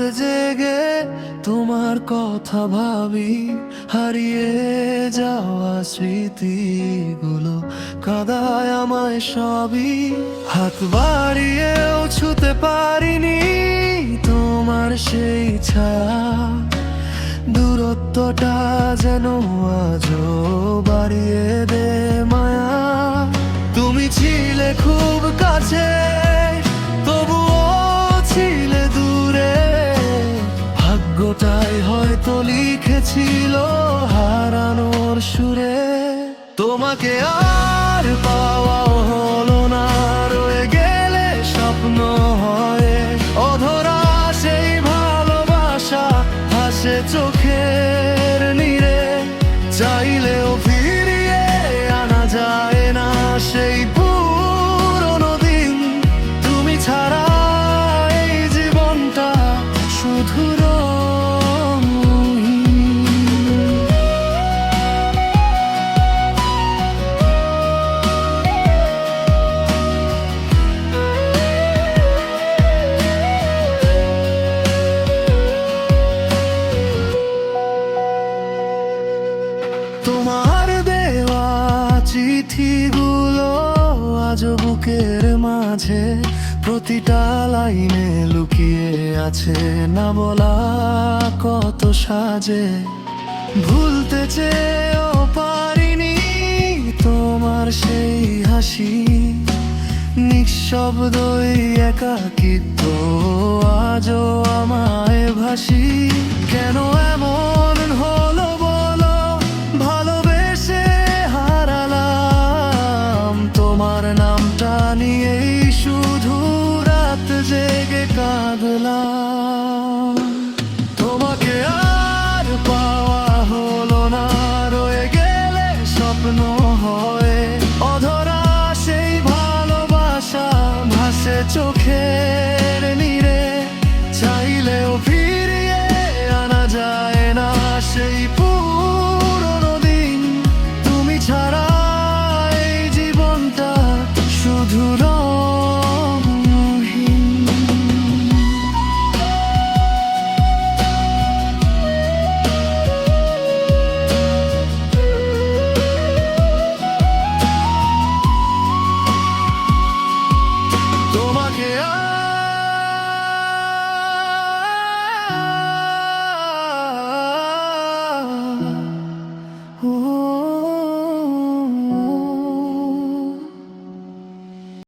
রাতে জেগে তোমার কথা ভাবি, হারিয়ে যাওয়া স্মৃতিগুলো কাঁদায় আমায় সবই। হাত বাড়িয়েও ছুতে পারিনি তোমার সেই ছায়া, দূরত্বটা যেন আজও বাড়িয়ে দে মায়া। তুমি ছিলে খুব কাছে, তবুও ছিলে দূরে, ভাগ্যটাই হয়তো লিখেছিল হারানোর সুরে। তোমাকে আর পাওয়াও হলো না, রয়ে গেলে স্বপ্ন হয়ে অধরা সেই ভালোবাসা হাসে চোখের নীরে। চাইলেও ফিরিয়ে আনা যায় না সেই পুরনো দিন, তুমি ছাড়া এই জীবনটা শুধু তোমার দেওয়া চিঠিগুলো আজও বুকের মাঝে, প্রতিটা লাইনে লুকিয়ে আছে না বলা কত সাজে। ভুলতে চেয়েও পারিনি তোমার সেই হাসি, নিঃশব্দই একাকিত্ব আজও আমায় ভাসি।